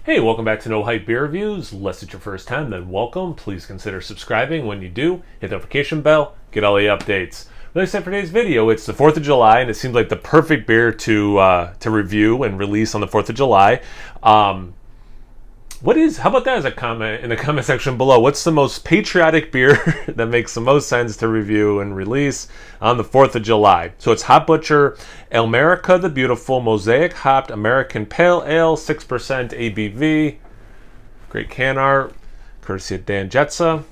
Hey, welcome back to No Hype Beer Reviews. Unless it's your first time, then welcome. Please consider subscribing. When you do, hit the notification bell, get all the updates. Like I said for today's video, it's the 4th of July, and it seems like the perfect beer to review and release on the 4th of July. How about that as a comment in the comment section below? What's the most patriotic beer that makes the most sense to review and release on the 4th of July? So it's Hop Butcher Alemerica the Beautiful Mosaic Hopped American Pale Ale, 6% ABV. Great can art, courtesy of Dan Jetsa.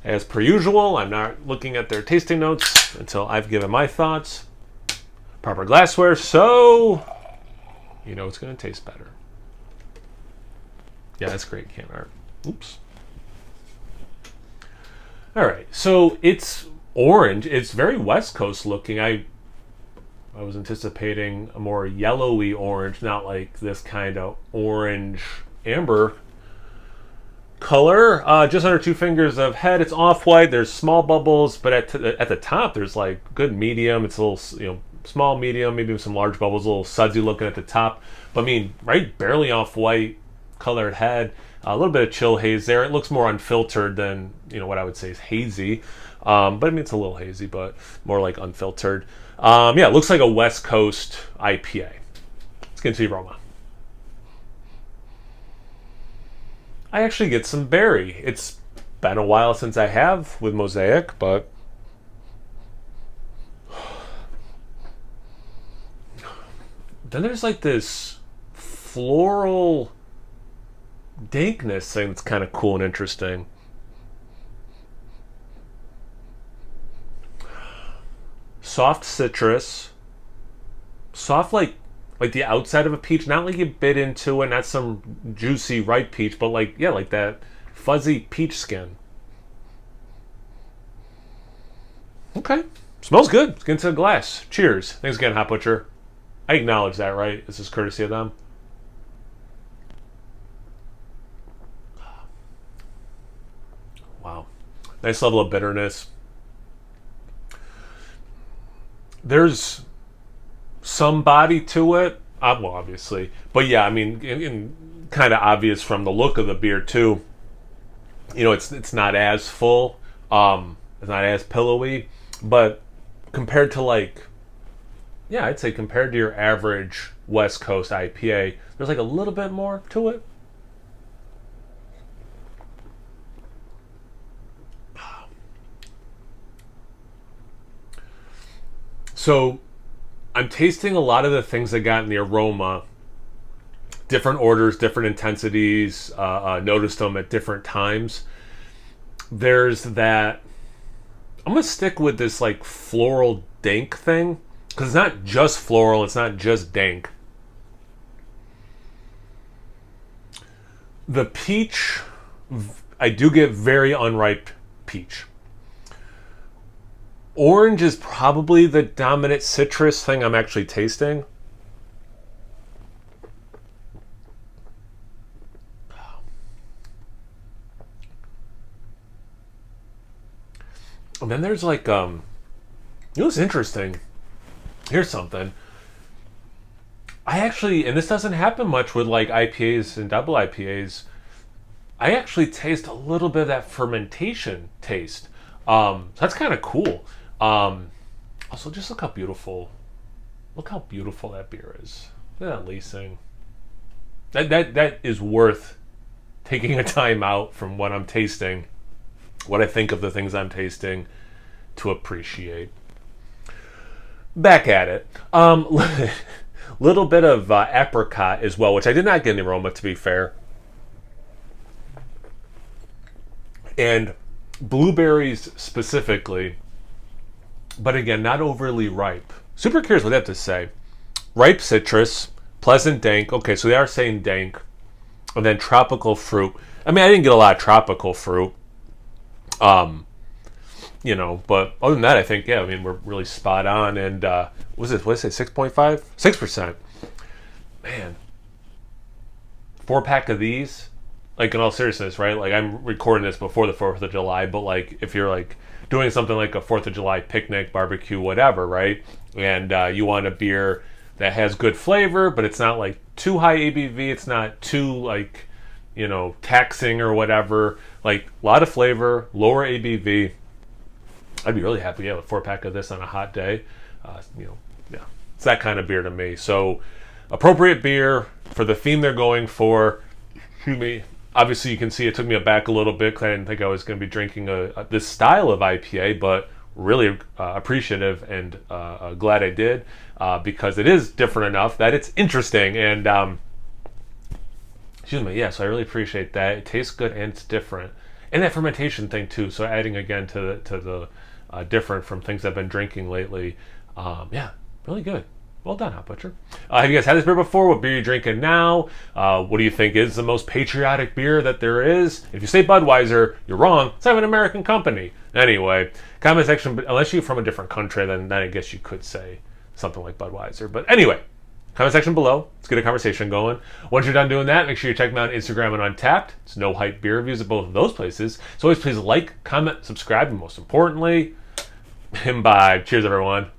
As per usual, I'm not looking at their tasting notes until I've given my thoughts. Proper glassware, so you know it's going to taste better. Yeah, that's great can art. Oops. All right, so it's orange. It's very West Coast looking. I was anticipating a more yellowy orange, not like this kind of orange amber color. Just under 2 fingers of head. It's off-white. There's small bubbles, but at the top there's like good medium. It's a little, small, medium, maybe with some large bubbles, a little sudsy looking at the top. But I mean, right, barely off-white colored head, a little bit of chill haze there. It looks more unfiltered than what I would say is hazy, but I mean it's a little hazy, but more like unfiltered. Yeah, it looks like a West Coast IPA. Let's get into the aroma. I actually get some berry. It's been a while since I have with Mosaic, but then there's like this floral dankness thing that's kind of cool and interesting. Soft citrus, soft like the outside of a peach, not like you bit into it, not some juicy ripe peach, but like that fuzzy peach skin. Okay, smells good. Let's get into the glass. Cheers. Thanks again, Hop Butcher. I acknowledge that, right? This is courtesy of them. Wow. Nice level of bitterness. There's some body to it, well, obviously. But yeah, I mean, kind of obvious from the look of the beer, too. It's not as full. It's not as pillowy. But compared to I'd say compared to your average West Coast IPA, there's like a little bit more to it. So I'm tasting a lot of the things I got in the aroma, different orders, different intensities, noticed them at different times. There's that, I'm going to stick with this like floral dank thing, because it's not just floral, it's not just dank. The peach, I do get very unripe peach. Orange is probably the dominant citrus thing I'm actually tasting. And then there's like, what's interesting? Here's something. I actually, and this doesn't happen much with like IPAs and double IPAs, I actually taste a little bit of that fermentation taste. So that's kind of cool. Also, just look how beautiful that beer is. Look at that lacing. That is worth taking a time out from what I'm tasting, what I think of the things I'm tasting, to appreciate. Back at it. Little bit of apricot as well, which I did not get in the aroma, to be fair. And blueberries specifically, but again, not overly ripe. Super curious what they have to say. Ripe citrus, pleasant dank. Okay, so they are saying dank. And then tropical fruit. I mean, I didn't get a lot of tropical fruit. But other than that, I think, we're really spot on. And what did I say, 6.5? 6%. Man. 4-pack of these, like in all seriousness, right? Like I'm recording this before the 4th of July, but like if you're like doing something like a 4th of July picnic, barbecue, whatever, right? And you want a beer that has good flavor, but it's not like too high ABV. It's not too like, taxing or whatever. Like a lot of flavor, lower ABV. I'd be really happy with a 4-pack of this on a hot day. Yeah, it's that kind of beer to me. So appropriate beer for the theme they're going for. Excuse me. Obviously, you can see it took me aback a little bit because I didn't think I was going to be drinking this style of IPA, but really appreciative and glad I did because it is different enough that it's interesting. And excuse me, yeah, so I really appreciate that. It tastes good and it's different. And that fermentation thing too, so adding again to the different from things I've been drinking lately. Yeah, really good. Well done, Hot Butcher. Have you guys had this beer before? What beer are you drinking now? What do you think is the most patriotic beer that there is? If you say Budweiser, you're wrong. It's not an American company. Anyway, comment section, unless you're from a different country, then I guess you could say something like Budweiser. But anyway, comment section below. Let's get a conversation going. Once you're done doing that, make sure you check me out on Instagram and Untapped. It's No Hype Beer Reviews at both of those places. So always please like, comment, subscribe, and most importantly, imbibe. Cheers, everyone.